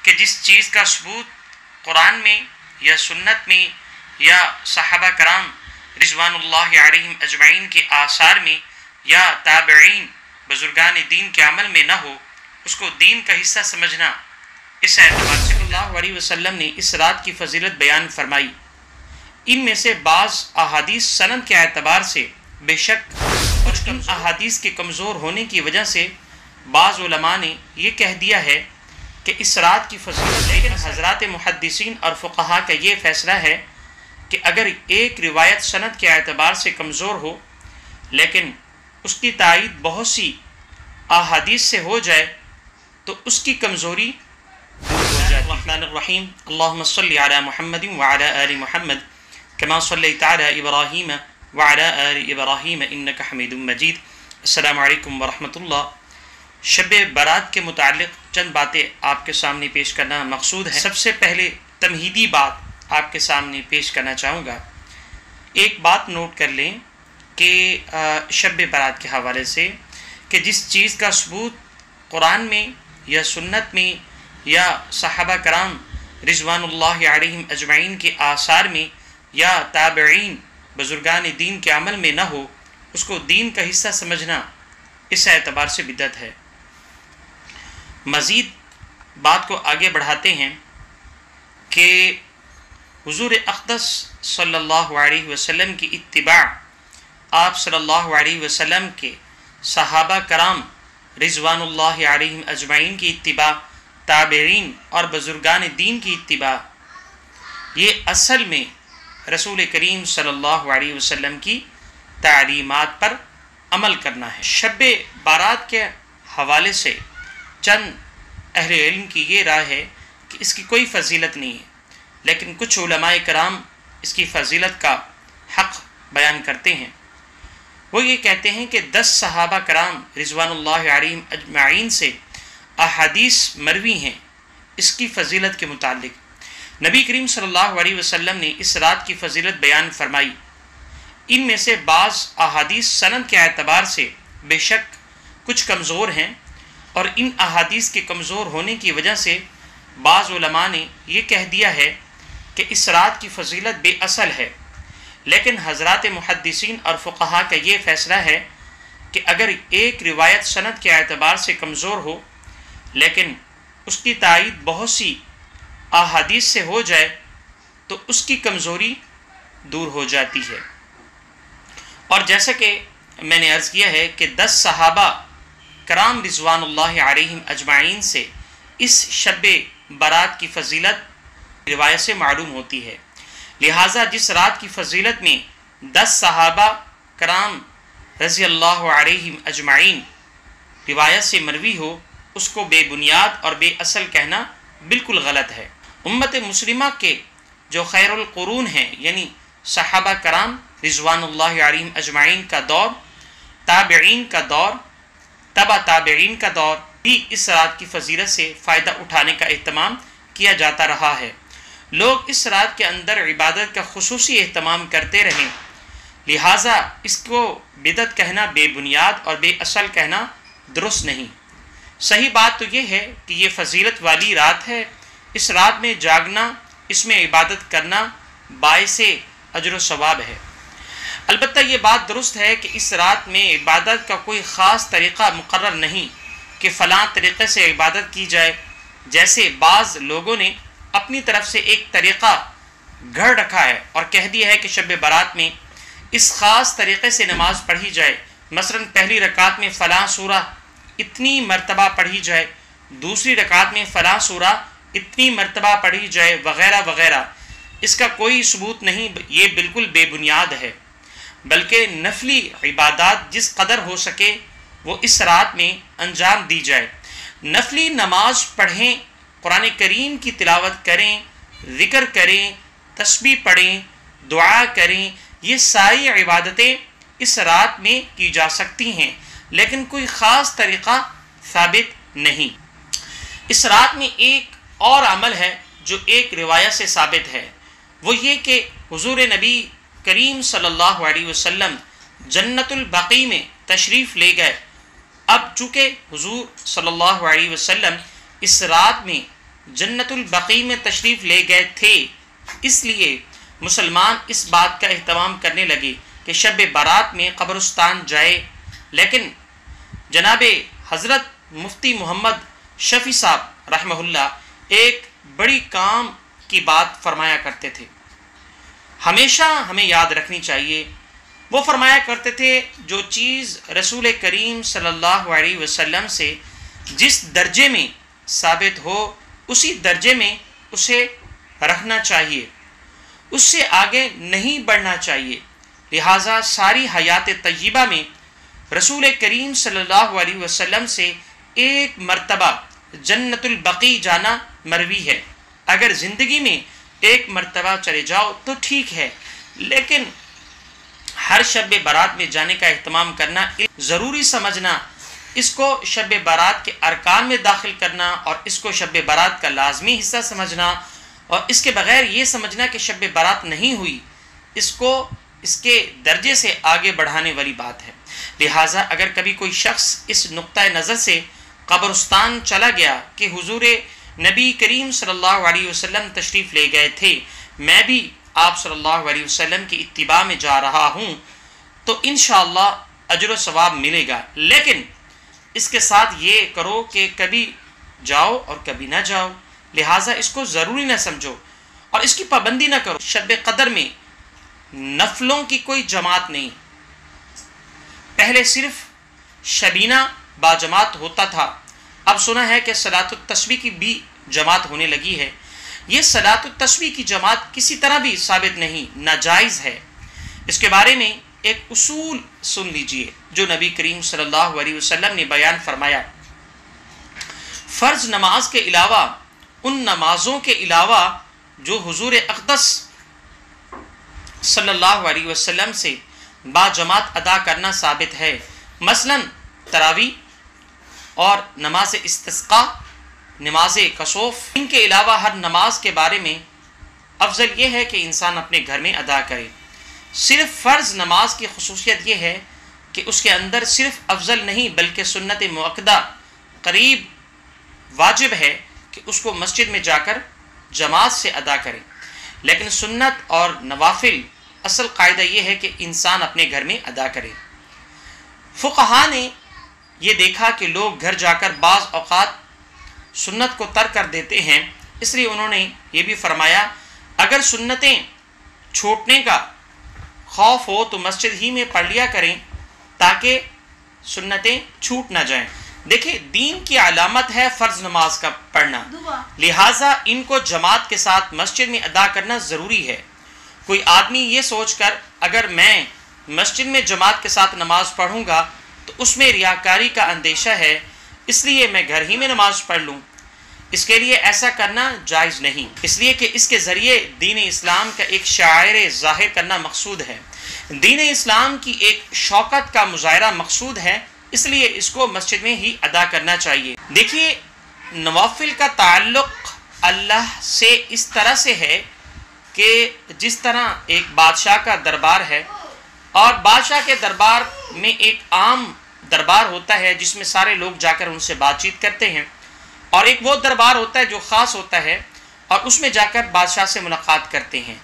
کہ جس چیز کا ثبوت قرآن میں یا سنت میں یا صحابہ کرام رضوان اللہ علیہم اجمعین کے آثار میں یا تابعین بزرگان دین کے عمل میں نہ ہو، اس کو دین کا حصہ سمجھنا، اس اعتبار سے صلی اللہ علیہ وسلم نے اس رات کی فضیلت بیان فرمائی۔ ان میں سے بعض احادیث سند کے اعتبار سے بے شک کچھ ان احادیث کے کمزور ہونے کی وجہ سے بعض علماء نے یہ کہہ دیا ہے کہ اس رات کی فضیلت، لیکن حضرات محدثین اور فقہا کا یہ فیصلہ ہے کہ اگر ایک روایت سند کے اعتبار سے کمزور ہو لیکن اس کی تائید بہت سی احادیث سے ہو جائے تو اس کی کمزوری دور ہو جائے۔ الرحمن الرحیم، اللہم صلی علی محمد وعلی آل محمد کما صلیت علی ابراہیم وعلی آل ابراہیم انک حمید مجید۔ السلام علیکم ورحمۃ اللہ۔ شب برات کے متعلق چند باتیں آپ کے سامنے پیش کرنا مقصود ہے۔ سب سے پہلے تمہیدی بات آپ کے سامنے پیش کرنا چاہوں گا۔ ایک بات نوٹ کر لیں کہ شب برات کے حوالے سے کہ جس چیز کا ثبوت قرآن میں یا سنت میں یا صحابہ کرام رضوان اللہ علیہم اجمعین کے آثار میں یا تابعین بزرگان دین کے عمل میں نہ ہو، اس کو دین کا حصہ سمجھنا اس اعتبار سے بدعت ہے۔ مزید بات کو آگے بڑھاتے ہیں کہ حضور اقدس صلی اللہ علیہ وسلم کی اتباع، آپ صلی اللہ علیہ وسلم کے صحابہ کرام رضوان اللہ علیہم اجمعین کی اتباع، تابعین اور بزرگان دین کی اتباع، یہ اصل میں رسول کریم صلی اللہ علیہ وسلم کی تعلیمات پر عمل کرنا ہے۔ شب بارات کے حوالے سے چند اہل علم کی یہ رائے ہے کہ اس کی کوئی فضیلت نہیں ہے، لیکن کچھ علماء کرام اس کی فضیلت کا حق بیان کرتے ہیں۔ وہ یہ کہتے ہیں کہ 10 صحابہ کرام رضوان اللہ علیہم اجمعین سے احادیث مروی ہیں اس کی فضیلت کے متعلق۔ نبی کریم صلی اللہ علیہ وسلم نے اس رات کی فضیلت بیان فرمائی۔ ان میں سے بعض احادیث سند کے اعتبار سے بے شک کچھ کمزور ہیں، اور ان احادیث کے کمزور ہونے کی وجہ سے بعض علماء نے یہ کہہ دیا ہے کہ اس رات کی فضیلت بے اصل ہے، لیکن حضرات محدثین اور فقہا کا یہ فیصلہ ہے کہ اگر ایک روایت سند کے اعتبار سے کمزور ہو لیکن اس کی تائید بہت سی احادیث سے ہو جائے تو اس کی کمزوری دور ہو جاتی ہے۔ اور جیسا کہ میں نے عرض کیا ہے کہ 10 صحابہ کرام رضوان اللہ علیہم اجمعین سے اس شب برات کی فضیلت روایت سے معلوم ہوتی ہے، لہٰذا جس رات کی فضیلت میں 10 صحابہ کرام رضی اللہ علیہم اجمعین روایت سے مروی ہو، اس کو بے بنیاد اور بے اصل کہنا بالکل غلط ہے۔ امت مسلمہ کے جو خیر القرون ہیں یعنی صحابہ کرام رضوان اللہ علیہم اجمعین کا دور، تابعین کا دور، تبع تابعین کا دور بھی اس رات کی فضیلت سے فائدہ اٹھانے کا اہتمام کیا جاتا رہا ہے۔ لوگ اس رات کے اندر عبادت کا خصوصی اہتمام کرتے رہیں، لہٰذا اس کو بدعت کہنا، بے بنیاد اور بے اصل کہنا درست نہیں۔ صحیح بات تو یہ ہے کہ یہ فضیلت والی رات ہے، اس رات میں جاگنا، اس میں عبادت کرنا باعث اجر و ثواب ہے۔ البتہ یہ بات درست ہے کہ اس رات میں عبادت کا کوئی خاص طریقہ مقرر نہیں کہ فلاں طریقے سے عبادت کی جائے، جیسے بعض لوگوں نے اپنی طرف سے ایک طریقہ گھڑ رکھا ہے اور کہہ دیا ہے کہ شب برات میں اس خاص طریقے سے نماز پڑھی جائے، مثلا پہلی رکعت میں فلاں سورہ اتنی مرتبہ پڑھی جائے، دوسری رکعت میں فلاں سورہ اتنی مرتبہ پڑھی جائے، وغیرہ وغیرہ۔ اس کا کوئی ثبوت نہیں، یہ بالکل بے بنیاد ہے، بلکہ نفلی عبادات جس قدر ہو سکے وہ اس رات میں انجام دی جائے۔ نفلی نماز پڑھیں، قرآن کریم کی تلاوت کریں، ذکر کریں، تسبیح پڑھیں، دعا کریں، یہ ساری عبادتیں اس رات میں کی جا سکتی ہیں، لیکن کوئی خاص طریقہ ثابت نہیں۔ اس رات میں ایک اور عمل ہے جو ایک روایت سے ثابت ہے، وہ یہ کہ حضور نبی کریم صلی اللہ علیہ وسلم جنت البقیع میں تشریف لے گئے۔ اب چونکہ حضور صلی اللہ علیہ وسلم اس رات میں جنت البقیع میں تشریف لے گئے تھے، اس لیے مسلمان اس بات کا اہتمام کرنے لگے کہ شب برات میں قبرستان جائے۔ لیکن جناب حضرت مفتی محمد شفیع صاحب رحمہ اللہ ایک بڑی کام کی بات فرمایا کرتے تھے، ہمیشہ ہمیں یاد رکھنی چاہیے۔ وہ فرمایا کرتے تھے جو چیز رسول کریم صلی اللہ علیہ وسلم سے جس درجے میں ثابت ہو اسی درجے میں اسے رکھنا چاہیے، اس سے آگے نہیں بڑھنا چاہیے۔ لہٰذا ساری حیات طیبہ میں رسول کریم صلی اللہ علیہ وسلم سے ایک مرتبہ جنت البقیع جانا مروی ہے۔ اگر زندگی میں ایک مرتبہ چلے جاؤ تو ٹھیک ہے، لیکن ہر شب برات میں جانے کا اہتمام کرنا ضروری سمجھنا، اس کو شب برات کے ارکان میں داخل کرنا اور اس کو شب برات کا لازمی حصہ سمجھنا، اور اس کے بغیر یہ سمجھنا کہ شب برات نہیں ہوئی، اس کو اس کے درجے سے آگے بڑھانے والی بات ہے۔ لہٰذا اگر کبھی کوئی شخص اس نقطۂ نظر سے قبرستان چلا گیا کہ حضور نبی کریم صلی اللہ علیہ وسلم تشریف لے گئے تھے، میں بھی آپ صلی اللہ علیہ وسلم کی اتباع میں جا رہا ہوں، تو انشاءاللہ اجر و ثواب ملے گا۔ لیکن اس کے ساتھ یہ کرو کہ کبھی جاؤ اور کبھی نہ جاؤ، لہٰذا اس کو ضروری نہ سمجھو اور اس کی پابندی نہ کرو۔ شب قدر میں نفلوں کی کوئی جماعت نہیں، پہلے صرف شبینہ باجماعت ہوتا تھا، اب سنا ہے کہ صلاۃ التسبیح کی بھی جماعت ہونے لگی ہے۔ یہ صلاۃ التسبیح کی جماعت کسی طرح بھی ثابت نہیں، ناجائز ہے۔ اس کے بارے میں ایک اصول سن لیجئے جو نبی کریم صلی اللہ علیہ وسلم نے بیان فرمایا۔ فرض نماز کے علاوہ ان نمازوں کے علاوہ جو حضور اقدس صلی اللہ علیہ وسلم سے باجماعت ادا کرنا ثابت ہے، مثلا تراویح اور نماز استسقاء، نماز کسوف، ان کے علاوہ ہر نماز کے بارے میں افضل یہ ہے کہ انسان اپنے گھر میں ادا کرے۔ صرف فرض نماز کی خصوصیت یہ ہے کہ اس کے اندر صرف افضل نہیں بلکہ سنت مؤکدہ قریب واجب ہے کہ اس کو مسجد میں جا کر جماعت سے ادا کرے، لیکن سنت اور نوافل اصل قاعدہ یہ ہے کہ انسان اپنے گھر میں ادا کرے۔ فقہا نے یہ دیکھا کہ لوگ گھر جا کر بعض اوقات سنت کو ترک کر دیتے ہیں، اس لیے انہوں نے یہ بھی فرمایا اگر سنتیں چھوٹنے کا خوف ہو تو مسجد ہی میں پڑھ لیا کریں تاکہ سنتیں چھوٹ نہ جائیں۔ دیکھیں دین کی علامت ہے فرض نماز کا پڑھنا، لہٰذا ان کو جماعت کے ساتھ مسجد میں ادا کرنا ضروری ہے۔ کوئی آدمی یہ سوچ کر اگر میں مسجد میں جماعت کے ساتھ نماز پڑھوں گا تو اس میں ریاکاری کا اندیشہ ہے، اس لیے میں گھر ہی میں نماز پڑھ لوں، اس کے لیے ایسا کرنا جائز نہیں، اس لیے کہ اس کے ذریعے دین اسلام کا ایک شعائر ظاہر کرنا مقصود ہے، دین اسلام کی ایک شوکت کا مظاہرہ مقصود ہے، اس لیے اس کو مسجد میں ہی ادا کرنا چاہیے۔ دیکھیے نوافل کا تعلق اللہ سے اس طرح سے ہے کہ جس طرح ایک بادشاہ کا دربار ہے اور بادشاہ کے دربار میں ایک عام دربار ہوتا ہے جس میں سارے لوگ جا کر ان سے بات چیت کرتے ہیں، اور ایک وہ دربار ہوتا ہے جو خاص ہوتا ہے اور اس میں جا کر بادشاہ سے ملاقات کرتے ہیں۔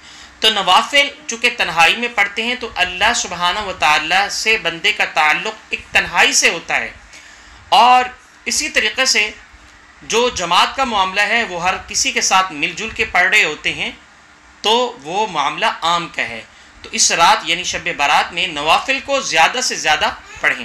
تو نوافل چونکہ تنہائی میں پڑھتے ہیں تو اللہ سبحانہ و تعالیٰ سے بندے کا تعلق ایک تنہائی سے ہوتا ہے، اور اسی طریقے سے جو جماعت کا معاملہ ہے وہ ہر کسی کے ساتھ مل جل کے پڑھ رہے ہوتے ہیں تو وہ معاملہ عام کا ہے۔ تو اس رات یعنی شب برات میں نوافل کو زیادہ سے زیادہ پڑھیں۔